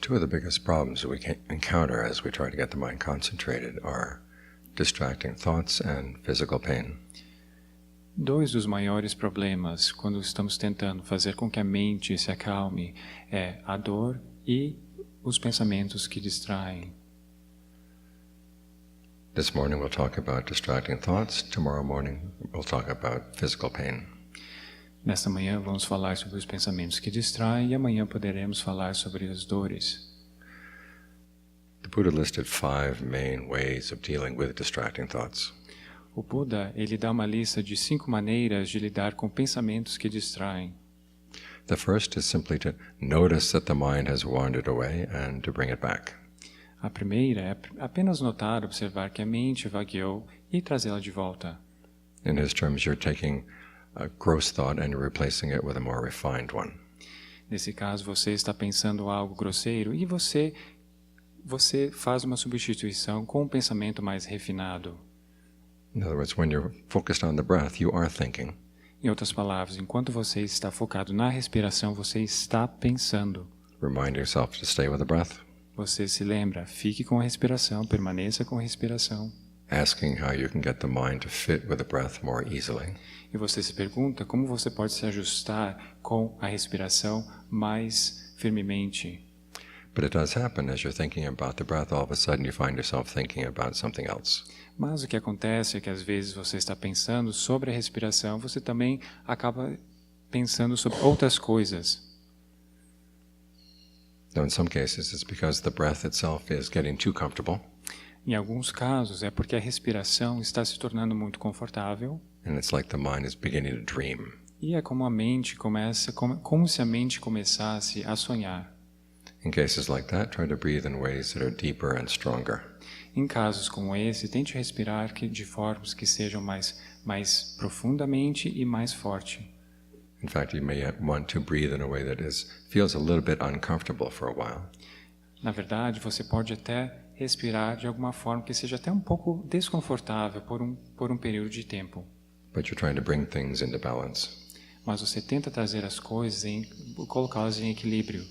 Two of the biggest problems we can encounter as we try to get the mind concentrated are distracting thoughts and physical pain. Dois dos maiores problemas quando estamos tentando fazer com que a mente se acalme é a dor e os pensamentos que distraem. This morning we'll talk about distracting thoughts. Tomorrow morning we'll talk about physical pain. Nesta manhã vamos falar sobre os pensamentos que distraem e amanhã poderemos falar sobre as dores. The Buddha listed 5 main ways of dealing with distracting thoughts. O Buda, ele dá uma lista de 5 maneiras de lidar com pensamentos que distraem. The first is simply to notice that the mind has wandered away and to bring it back. A primeira é apenas notar, observar que a mente vagueou e trazê-la de volta. In his terms, you're taking a gross thought and replacing it with a more refined one. Nesse caso, você está pensando algo grosseiro e você faz uma substituição com um pensamento mais refinado. In other words, when you're focused on the breath, you are thinking. Em outras palavras, enquanto você está focado na respiração, você está pensando. Remind yourself to stay with the breath. Você se lembra, fique com a respiração, permaneça com a respiração. Asking how you can get the mind to fit with the breath more easily. E você se pergunta como você pode se ajustar com a respiração mais firmemente. But it does happen as you're thinking about the breath, all of a sudden you find yourself thinking about something else. Mas o que acontece é que às vezes você está pensando sobre a respiração, você também acaba pensando sobre outras coisas. Now, in some cases, it's because the breath itself is getting too comfortable. Em alguns casos, é porque a respiração está se tornando muito confortável. And it's like the mind is beginning to dream. E é como a mente como se a mente começasse a sonhar. In cases like that, try to breathe in ways that are deeper and stronger. Em casos como esse, tente respirar de formas que sejam mais profundamente e mais forte. In fact, you may want to breathe in a way that feels a little bit uncomfortable for a while. Na verdade, você pode até respirar de alguma forma que seja até um pouco desconfortável por um período de tempo. But you're trying to bring things into balance. Mas você tenta trazer as coisas colocá-las em equilíbrio.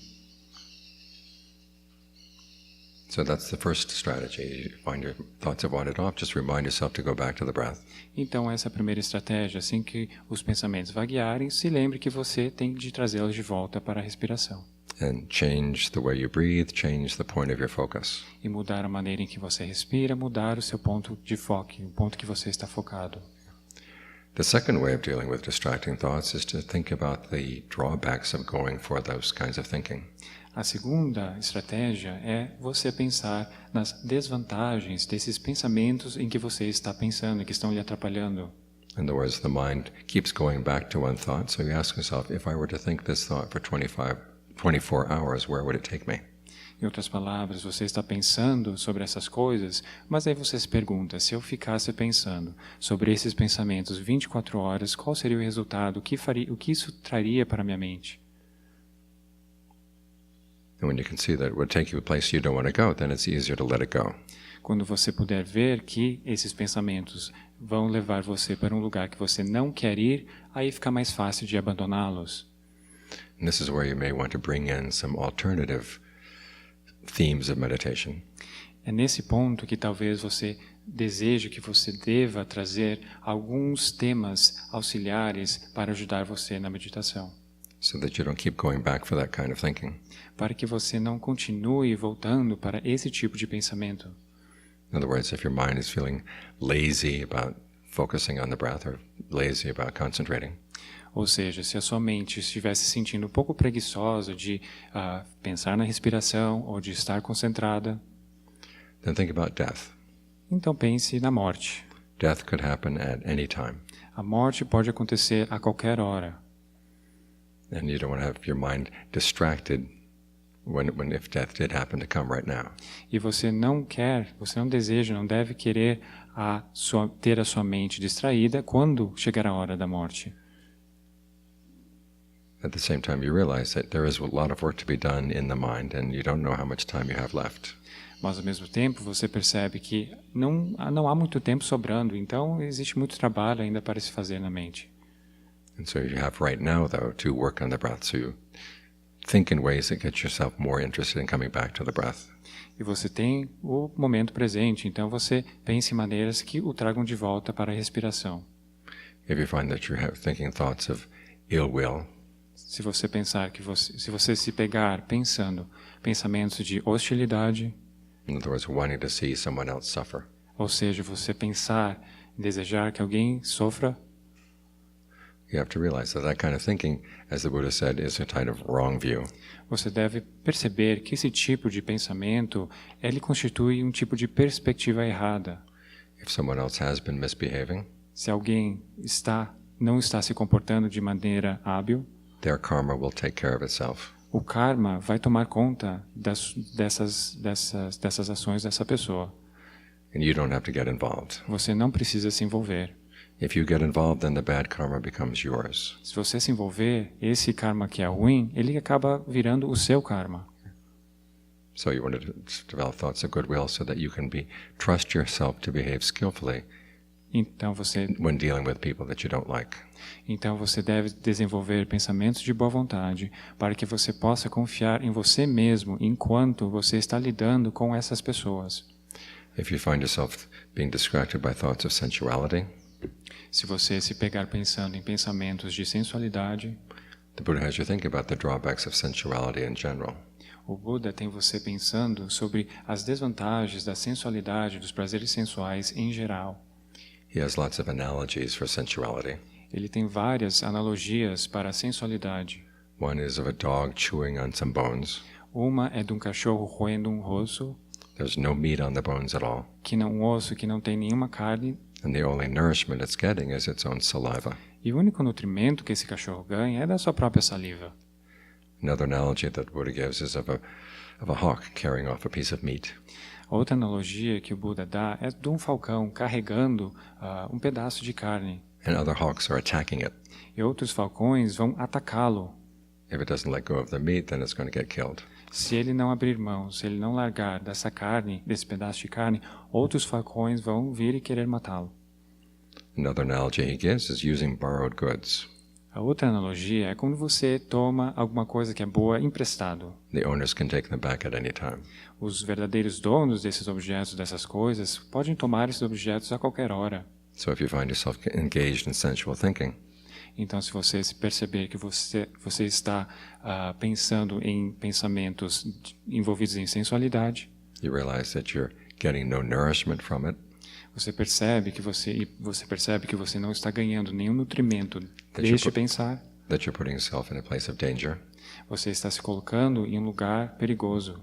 So that's the first strategy. You find your thoughts have wandered off, just remind yourself to go back to the breath. Então essa é a primeira estratégia. Assim que os pensamentos vaguearem, se lembre que você tem de trazê-los de volta para a respiração. And change the way you breathe, change the point of your focus. E mudar a maneira em que você respira, mudar o seu ponto de foco, o ponto que você está focado. The second way of dealing with distracting thoughts is to think about the drawbacks of going for those kinds of thinking. A segunda estratégia é você pensar nas desvantagens desses pensamentos em que você está pensando, que estão lhe atrapalhando. In other words, the mind keeps going back to one thought, so you ask yourself, if I were to think this thought for 24 hours, where would it take me? Em outras palavras, você está pensando sobre essas coisas, mas aí você se pergunta, se eu ficasse pensando sobre esses pensamentos 24 horas, qual seria o resultado? O que isso traria para a minha mente? And when you can see that it would take you a place you don't want to go, then it's easier to let it go. Quando você puder ver que esses pensamentos vão levar você para um lugar que você não quer ir, aí fica mais fácil de abandoná-los. And this is where you may want to bring in some alternative themes of meditation. É nesse ponto que talvez você deseje que você deva trazer alguns temas auxiliares para ajudar você na meditação. So that you don't keep going back for that kind of thinking. Para que você não continue voltando para esse tipo de pensamento. In other words, if your mind is feeling lazy about focusing on the breath or lazy about concentrating. Ou seja, se a sua mente estiver se sentindo um pouco preguiçosa de pensar na respiração ou de estar concentrada, then think about death. Então pense na morte. Death could happen at any time. A morte pode acontecer a qualquer hora. And you don't want to have your mind distracted if death did happen to come right now. E você não deseja, não deve querer ter a sua mente distraída quando chegar a hora da morte. At the same time, you realize that there is a lot of work to be done in the mind, and you don't know how much time you have left. Mas ao mesmo tempo você percebe que não há muito tempo sobrando, então existe muito trabalho ainda para se fazer na mente. And so you have right now, though, to work on the breath. So you think in ways that get yourself more interested in coming back to the breath. E você tem o momento presente, então você pensa em maneiras que o tragam de volta para a respiração. If you find that you're thinking thoughts of ill will, Se você pensar que se você se pegar pensando pensamentos de hostilidade, in other words, wanting to see someone else suffer, ou seja, você pensar em desejar que alguém sofra, you have to realize that that kind of thinking, as the Buddha said, is a kind of wrong view. você deve perceber que esse tipo de pensamento, ele constitui um tipo de perspectiva errada. If someone else has been misbehaving, Se alguém não está se comportando de maneira hábil, their karma will take care of itself. o karma vai tomar conta dessas ações dessa pessoa. And you don't have to get involved. Você não precisa se envolver. If you get involved, then the bad karma becomes yours. Se você se envolver, esse karma que é ruim, ele acaba virando o seu karma. So you want to develop thoughts of goodwill so that you can trust yourself to behave skillfully Então você when dealing with people that you don't like. Então você deve desenvolver pensamentos de boa vontade para que você possa confiar em você mesmo enquanto você está lidando com essas pessoas. If you find yourself being distracted by thoughts of sensuality, Se você se pegar pensando em pensamentos de sensualidade, the Buddha has you think about the drawbacks of sensuality in general. o Buda tem você pensando sobre as desvantagens da sensualidade, dos prazeres sensuais em geral. He has lots of analogies for sensuality. Ele tem várias analogias para a sensualidade. One is of a dog chewing on some bones. Uma é de um cachorro roendo um osso, There's no meat on the bones at all. um osso que não tem nenhuma carne, And the only nourishment it's getting is its own saliva. e o único nutrimento que esse cachorro ganha é da sua própria saliva. Another analogy that the Buddha gives is of a hawk carrying off a piece of meat. Outra analogia que o Buda dá é de um falcão carregando um pedaço de carne. And other hawks are attacking it. E outros falcões vão atacá-lo. If it doesn't let go of the meat, then it's going to get killed. Se ele não abrir mão, se ele não largar dessa carne, desse pedaço de carne, outros falcões vão vir e querer matá-lo. Another analogy he gives is using borrowed goods. A outra analogia é quando você toma alguma coisa que é boa emprestado. The owners can take them back at any time. Os verdadeiros donos desses objetos, dessas coisas, podem tomar esses objetos a qualquer hora. So if you find yourself engaged in sensual thinking, Então, se você se perceber que você está pensando em pensamentos envolvidos em sensualidade, you realize that you're getting no nourishment from it, você percebe que você não está ganhando nenhum nutrimento deste pensar. that you're putting yourself in a place of danger, Você está se colocando em um lugar perigoso.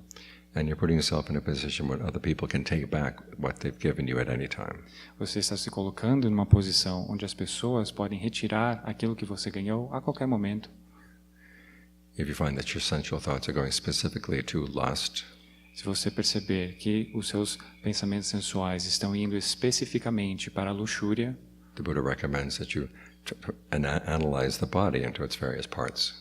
and you're putting yourself in a position where other people can take back what they've given you at any time. Você está se colocando em uma posição onde as pessoas podem retirar aquilo que você ganhou a qualquer momento. If you find that your sensual thoughts are going specifically to lust, Se você perceber que os seus pensamentos sensuais estão indo especificamente para a luxúria, the Buddha recommends that you analyze the body into its various parts.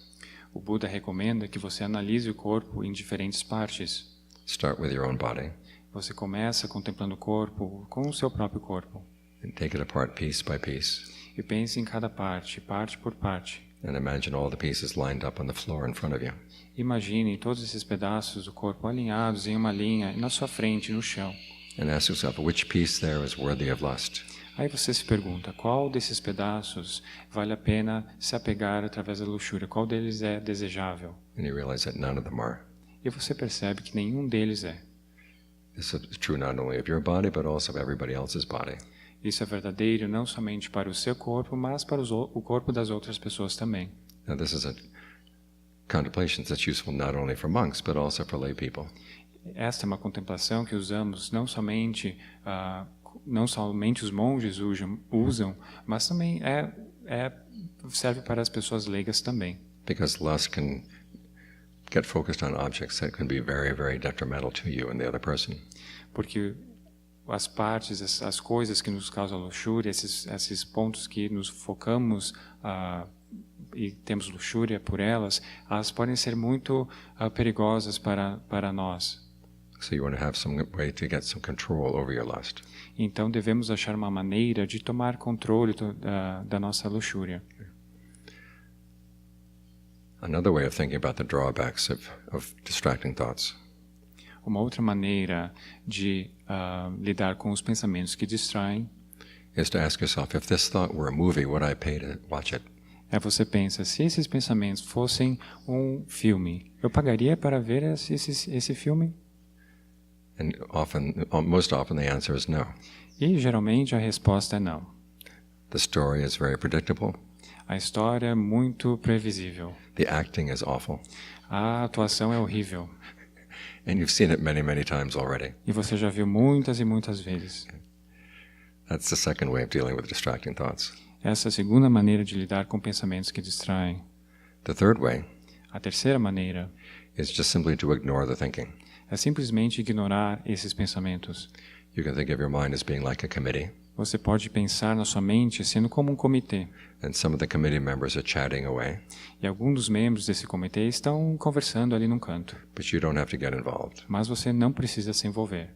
o Buda recomenda que você analise o corpo em diferentes partes. Start with your own body Você começa contemplando o corpo com o seu próprio corpo. and take it apart piece by piece, E pense em cada parte, parte por parte. and imagine all the pieces lined up on the floor in front of you. Imagine todos esses pedaços do corpo alinhados em uma linha na sua frente, no chão. And ask yourself which piece there is worthy of lust. Aí você se pergunta, qual desses pedaços vale a pena se apegar através da luxúria? Qual deles é desejável? And you realize that none of them are. E você percebe que nenhum deles é. This is true not only of your body, but also of everybody else's body. Isso é verdadeiro não somente para o seu corpo, mas para o corpo das outras pessoas também. Now this is a contemplation that's useful not only for monks, but also for lay people. Esta é uma contemplação que usamos não somente os monges usam, mas também serve para as pessoas leigas também. Because lust can get focused on objects that can be very, very detrimental to you and the other person. Porque as partes, as coisas que nos causam luxúria, esses pontos que nos focamos e temos luxúria por elas podem ser muito perigosas para nós. So you want to have some way to get some control over your lust. Então devemos achar uma maneira de tomar controle da nossa luxúria. Another way of thinking about the drawbacks of distracting thoughts Uma outra maneira de lidar com os pensamentos que distraem is to ask yourself, if this thought were a movie, would I pay to watch it? é você pensa, se esses pensamentos fossem um filme, eu pagaria para ver esse filme? And most often the answer is no. E geralmente a resposta é não. The story is very predictable. A história é muito previsível. The acting is awful. A atuação é horrível. And you've seen it many, many times already. E você já viu muitas e muitas vezes. That's the second way of dealing with distracting thoughts. Essa é a segunda maneira de lidar com pensamentos que distraem. The third way A terceira maneira is just simply to ignore the thinking. é simplesmente ignorar esses pensamentos. You can think of your mind as being like a committee, Você pode pensar na sua mente sendo como um comitê. and some of the committee members are chatting away, E alguns dos membros desse comitê estão conversando ali num canto. but you don't have to get involved. Mas você não precisa se envolver.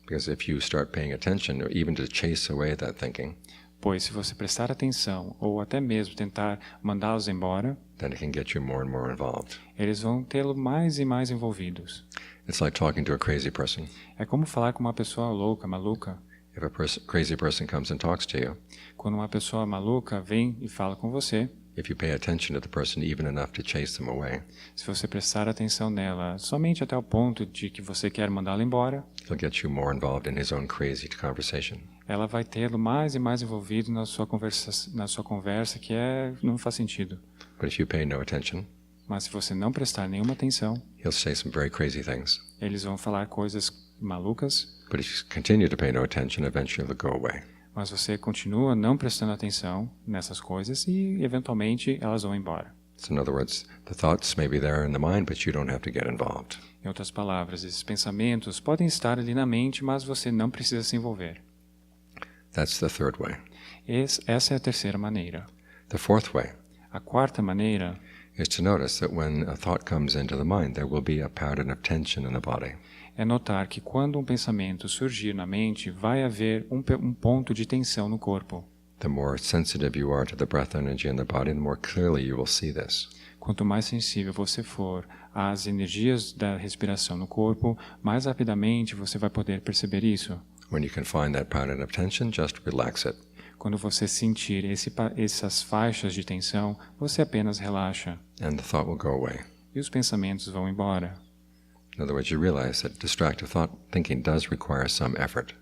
Because if you start paying attention, or even to chase away that thinking, Pois se você prestar atenção, ou até mesmo tentar mandá-los embora, then it can get you more and more involved. eles vão tê-lo mais e mais envolvidos. It's like talking to a crazy person. É como falar com uma pessoa louca, maluca. If a crazy person comes and talks to you, Quando uma pessoa maluca vem e fala com você, if you pay attention to the person even enough to chase them away, se você prestar atenção nela somente até o ponto de que você quer mandá-la embora, he'll get you more involved in his own crazy conversation. ela vai tê-lo mais e mais envolvido na sua conversa que não faz sentido. But if you pay no attention, Mas se você não prestar nenhuma atenção, he'll say some very crazy things. eles vão falar coisas malucas, But if you continue to pay no attention, eventually they'll go away. mas você continua não prestando atenção nessas coisas e, eventualmente, elas vão embora. So in other words, the thoughts may be there in the mind, but you don't have to get involved. Em outras palavras, esses pensamentos podem estar ali na mente, mas você não precisa se envolver. That's the third way. Essa é a terceira maneira. The fourth way A quarta maneira is to notice that when a thought comes into the mind, there will be a pattern of tension in the body. é notar que quando um pensamento surgir na mente, vai haver um ponto de tensão no corpo. The more sensitive you are to the breath energy in the body, the more clearly you will see this. Quanto mais sensível você for às energias da respiração no corpo, mais rapidamente você vai poder perceber isso. When you can find that pattern of tension, just relax it. Quando você sentir essas faixas de tensão, você apenas relaxa. And the thought will go away. E os pensamentos vão embora. In other words, you realize that distractive thought thinking does require some effort.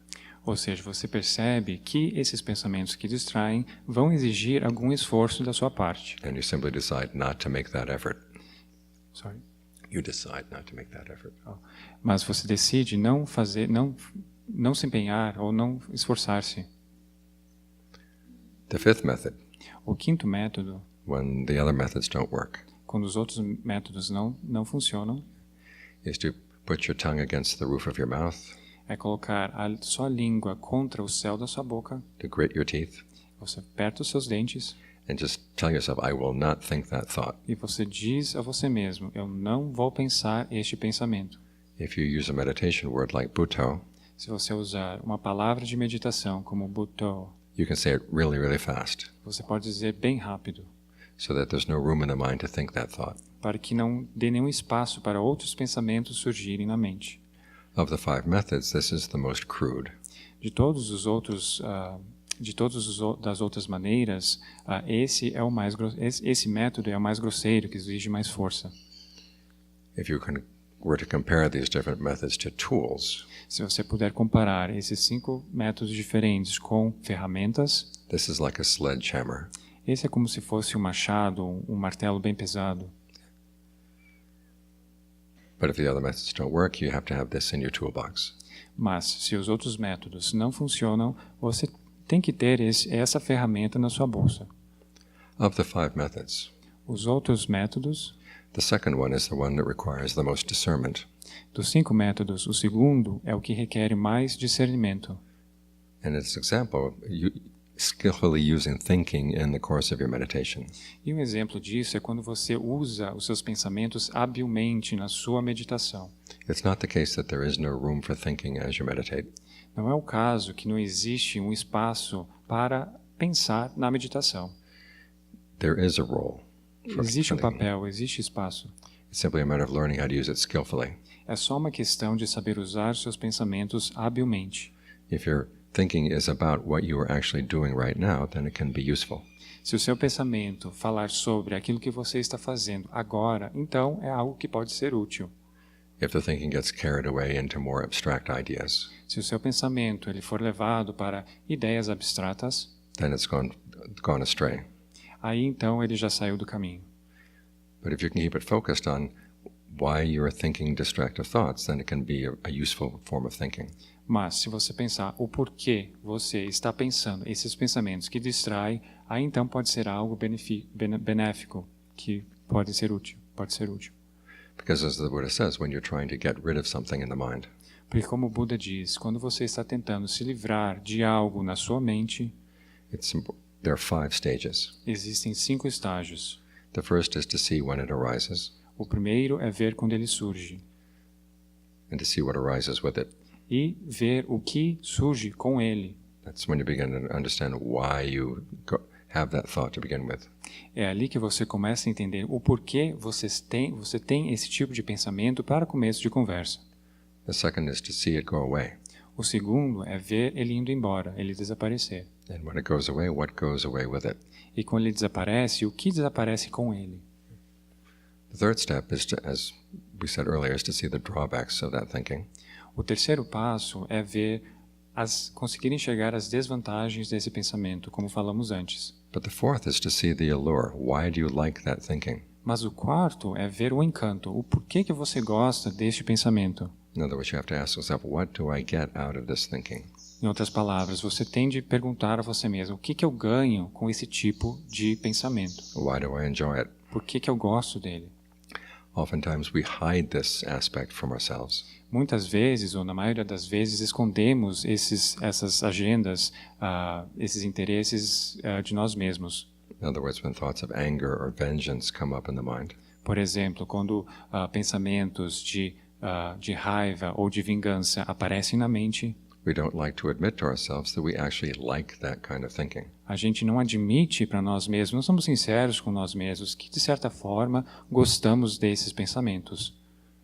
Ou seja, você percebe que esses pensamentos que distraem vão exigir algum esforço da sua parte. And you simply decide not to make that effort. Sorry. You decide not to make that effort. Mas você decide não se empenhar ou não esforçar-se. The fifth method, O quinto método, when the other methods don't work, quando os outros métodos não funcionam, is to put your tongue against the roof of your mouth, é colocar a sua língua contra o céu da sua boca, to grit your teeth, você aperta os seus dentes and just tell yourself, I will not think that thought. e você diz a você mesmo, eu não vou pensar este pensamento. If you use a meditation word like Bhutto, Se você usar uma palavra de meditação como Bhutto, you can say it really, really fast, você pode dizer bem rápido, so that there's no room in the mind to think that thought. para que não dê nenhum espaço para outros pensamentos surgirem na mente. Of the five methods, this is the most crude. De todos os outros, das outras maneiras, esse método é o mais grosseiro, que exige mais força. If you were to compare these different methods to tools, Se você puder comparar esses 5 métodos diferentes com ferramentas, this is like a sledgehammer. esse é como se fosse um machado, um martelo bem pesado. But if the other methods don't work, you have to have this in your toolbox. Mas, se os outros métodos não funcionam, você tem que ter essa ferramenta na sua bolsa. Of the five methods, Os outros métodos, the second one is the one that requires the most discernment. dos 5 métodos, o segundo é o que requer mais discernimento. And its example, you skillfully using thinking in the course of your meditation. E um exemplo disso é quando você usa os seus pensamentos habilmente na sua meditação. It's not the case that there is no room for thinking as you meditate. Não é o caso que não existe um espaço para pensar na meditação. There is a role for Existe um thinking. papel, existe espaço. It's simply a matter of learning how to use it skillfully. É só uma questão de saber usar seus pensamentos habilmente. If your thinking is about what you are actually doing right now, then it can be useful. Se o seu pensamento falar sobre aquilo que você está fazendo agora, então é algo que pode ser útil. If the thinking gets carried away into more abstract ideas, Se o seu pensamento ele for levado para ideias abstratas, then it's gone astray. aí então ele já saiu do caminho. But if you can keep it focused on why you're thinking distractive thoughts, then it can be a useful form of thinking. Mas se você pensar o porquê você está pensando esses pensamentos que distraem, aí então pode ser algo benéfico, que pode ser útil. Because as the Buddha says, when you're trying to get rid of something in the mind, Porque como o Buda diz, quando você está tentando se livrar de algo na sua mente, there are 5 stages. existem 5 estágios. The first is to see when it arises, O primeiro é ver quando ele surge and to see what arises with it. e ver o que surge com ele. That's when you begin to understand why you have that thought to begin with. É ali que você começa a entender o porquê você tem esse tipo de pensamento para começo de conversa. The second is to see it go away. O segundo é ver ele indo embora, ele desaparecer. And when it goes away, what goes away with it? E quando ele desaparece, o que desaparece com ele? The third step is to, as we said earlier, is to see the drawbacks of that thinking. O terceiro passo é ver conseguir enxergar as desvantagens desse pensamento, como falamos antes. But the fourth is to see the allure. Why do you like that thinking? Mas o quarto é ver o encanto, o porquê que você gosta deste pensamento. In other words, you have to ask yourself, what do I get out of this thinking? Em outras palavras, você tem de perguntar a você mesmo, o que eu ganho com esse tipo de pensamento? Why do I enjoy it? Por que eu gosto dele? Oftentimes we hide this aspect from ourselves. Muitas vezes, ou na maioria das vezes, escondemos essas agendas, esses interesses de nós mesmos. In other words, when thoughts of anger or vengeance come up in the mind, Por exemplo, quando pensamentos de raiva ou de vingança aparecem na mente, we don't like to admit to ourselves that we actually like that kind of thinking. a gente não admite para nós mesmos, não somos sinceros com nós mesmos, que de certa forma gostamos desses pensamentos.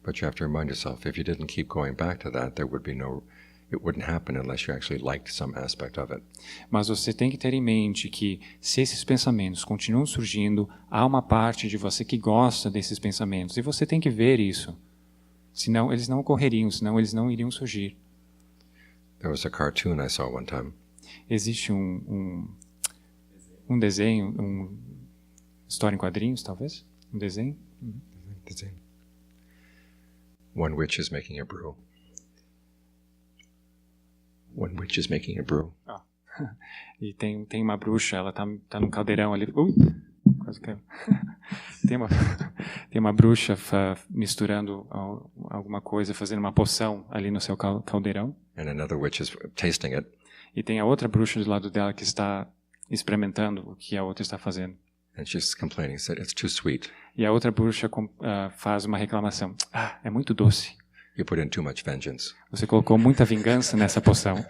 But you have to remind yourself, if you didn't keep going back to that, it wouldn't happen unless you actually liked some aspect of it. Mas você tem que ter em mente que se esses pensamentos continuam surgindo, há uma parte de você que gosta desses pensamentos, e você tem que ver isso. Senão eles não ocorreriam, senão eles não iriam surgir. There was a cartoon I saw one time. Existe um desenho, história em quadrinhos, talvez? Um desenho? One witch is making a brew. One witch is making a brew. E tem uma bruxa, ela tá num caldeirão ali. Quase caiu. Tem uma bruxa misturando alguma coisa, fazendo uma poção ali no seu caldeirão. And another witch is tasting it. E tem a outra bruxa do lado dela que está experimentando o que a outra está fazendo. And she's complaining, said it's too sweet. E a outra bruxa faz uma reclamação. É muito doce. You put in too much vengeance. Você colocou muita vingança nessa poção.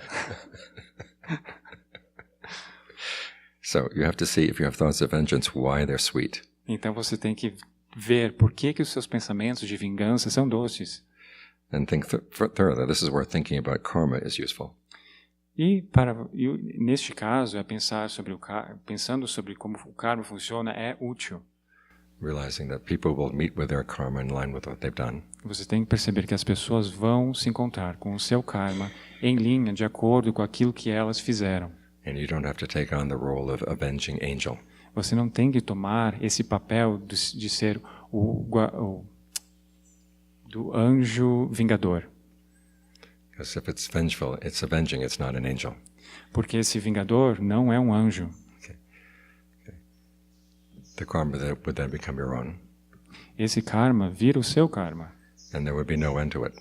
So you have to see, if you have thoughts of vengeance, why they're sweet. Então você tem que ver por que os seus pensamentos de vingança são doces. And think thoroughly. This is where thinking about karma is useful. E neste caso, pensando sobre como o karma funciona é útil. Realizing that people will meet with their karma in line with what they've done. Você tem que perceber que as pessoas vão se encontrar com o seu karma em linha, de acordo com aquilo que elas fizeram. And you don't have to take on the role of avenging angel. Você não tem que tomar esse papel de ser do anjo vingador. Because if it's vengeful, it's avenging, it's not an angel. Porque esse vingador não é um anjo. Okay. The karma would then become your own. Esse karma vira o seu karma. And there would be no end to it.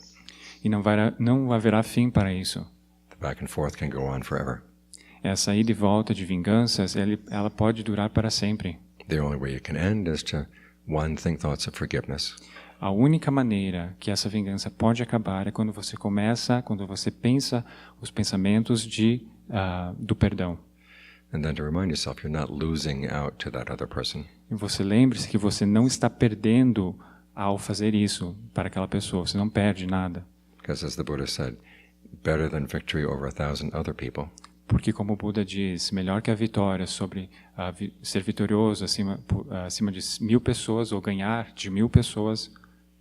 E não haverá fim para isso. The back and forth can go on forever. Essa ida e volta de vinganças, ela pode durar para sempre. The only way it can end is to, one, think thoughts of forgiveness. A única maneira que essa vingança pode acabar é quando você pensa os pensamentos do perdão. And then to remind yourself you're not losing out to that other person. E você lembre-se que você não está perdendo ao fazer isso para aquela pessoa. Você não perde nada. Because as the Buddha said, better than victory over 1,000 other people Porque, como o Buda diz, melhor que a vitória sobre ser vitorioso acima de 1.000 pessoas ou ganhar de 1.000 pessoas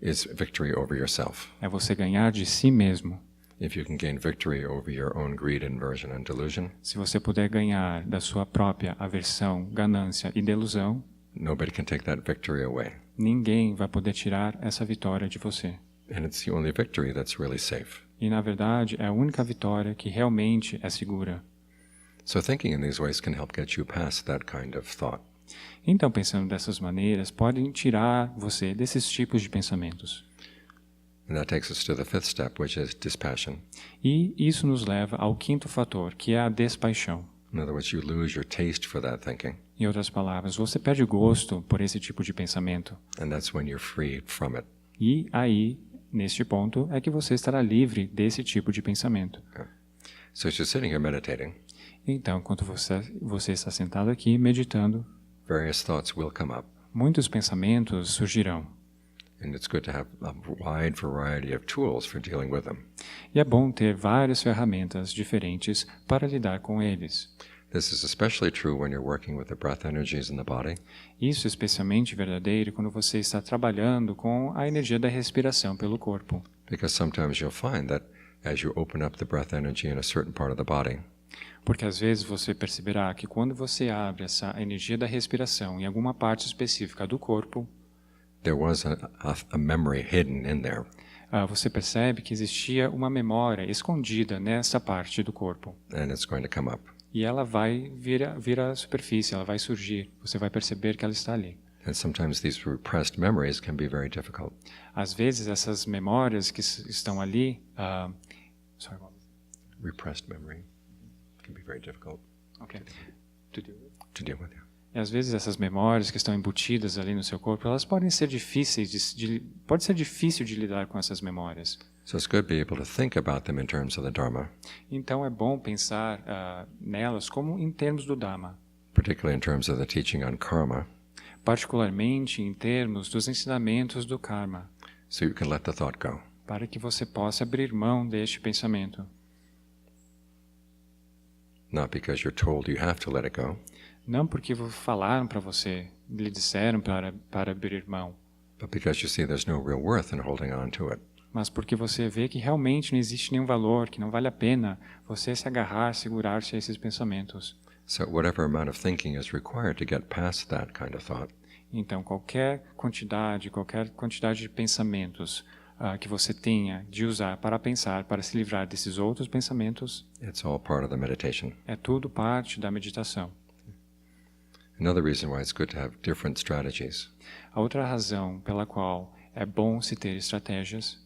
is victory over yourself. é você ganhar de si mesmo. If you can gain victory over your own greed, inversion, and delusion, Se você puder ganhar da sua própria aversão, ganância e delusão, nobody can take that victory away. ninguém vai poder tirar essa vitória de você. And it's the only victory that's really safe. E, na verdade, é a única vitória que realmente é segura. So thinking in these ways can help get you past that kind of thought. Então, pensando dessas maneiras, podem tirar você desses tipos de pensamentos. And that takes us to the fifth step, which is dispassion. E isso nos leva ao quinto fator, que é a despaixão. In other words, you lose your taste for that thinking. Em outras palavras, você perde gosto por esse tipo de pensamento. And that's when you're free from it. E aí, neste ponto, é que você estará livre desse tipo de pensamento. So as you're sitting here meditating, Então, enquanto você está sentado aqui meditando, various thoughts will come up. muitos pensamentos surgirão. And it's good to have a wide variety of tools for dealing with them. E é bom ter várias ferramentas diferentes para lidar com eles. This is especially true when you're working with the breath energies in the body, Isso é especialmente verdadeiro quando você está trabalhando com a energia da respiração pelo corpo. because sometimes you'll find that as you open up the breath energy in a certain part of the body, Porque às vezes você perceberá que quando você abre essa energia da respiração em alguma parte específica do corpo, there was a memory hidden in there. Você percebe que existia uma memória escondida nessa parte do corpo. And it's going to come up. E ela vai vir à superfície, ela vai surgir. Você vai perceber que ela está ali. And sometimes these repressed memories can be very difficult. Às vezes essas memórias que estão ali, Repressed memory can be very difficult to deal with. E às vezes essas memórias que estão embutidas ali no seu corpo, elas podem ser difíceis pode ser difícil de lidar com essas memórias. So it's good to be able to think about them in terms of the Dharma, Então é bom pensar nelas como em termos do Dhamma, particularly in terms of the teaching on karma, particularmente em termos dos ensinamentos do karma, so you can let the thought go. para que você possa abrir mão deste pensamento. Not because you're told you have to let it go, Não porque falaram para você, lhe disseram para abrir mão, but because you see there's no real worth in holding on to it. mas porque você vê que realmente não existe nenhum valor, que não vale a pena você se agarrar, segurar-se a esses pensamentos. So whatever amount of thinking is required to get past that kind of thought, Então, qualquer quantidade de pensamentos que você tenha de usar para pensar, para se livrar desses outros pensamentos, it's all part of the meditation. é tudo parte da meditação. Another reason why it's good to have different strategies A outra razão pela qual é bom se ter estratégias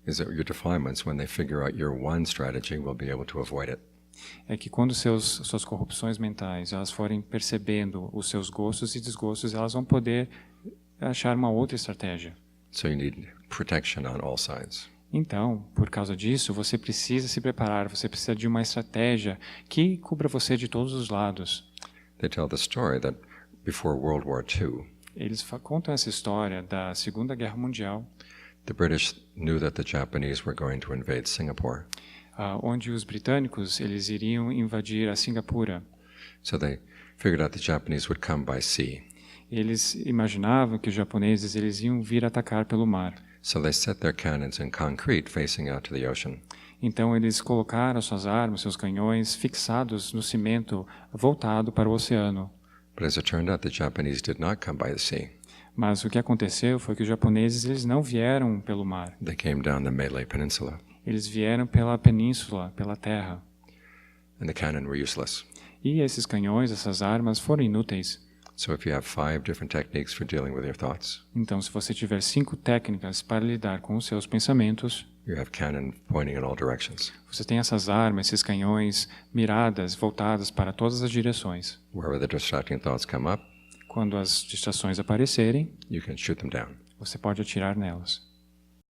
is that your defilements, when they figure out your one strategy, will be able to avoid it. é que quando suas corrupções mentais elas forem percebendo os seus gostos e desgostos, elas vão poder achar uma outra estratégia. So you need protection on all sides. Então, por causa disso, você precisa se preparar, você precisa de uma estratégia que cubra você de todos os lados. They tell the story that before World War II, Eles contam essa história da Segunda Guerra Mundial, the British knew that the Japanese were going to invade Singapore. Onde os britânicos eles iriam invadir a Singapura. So they figured out the Japanese would come by sea. Eles imaginavam que os japoneses eles iam vir atacar pelo mar. So they set their cannons in concrete facing out to the ocean. Então eles colocaram suas armas, seus canhões fixados no cimento voltado para o oceano. But as it turned out, the Japanese did not come by the sea. Mas o que aconteceu foi que os japoneses eles não vieram pelo mar. They came down the Malay Peninsula, Eles vieram pela península, pela terra. and the cannon were useless. E esses canhões, essas armas foram inúteis. So if you have 5 different techniques for dealing with your thoughts, Então, se você tiver 5 técnicas para lidar com os seus pensamentos, you have cannon pointing in all directions. você tem essas armas, esses canhões miradas, voltadas para todas as direções. Wherever the distracting thoughts come up, Quando as distrações aparecerem, you can shoot them down. você pode atirar nelas.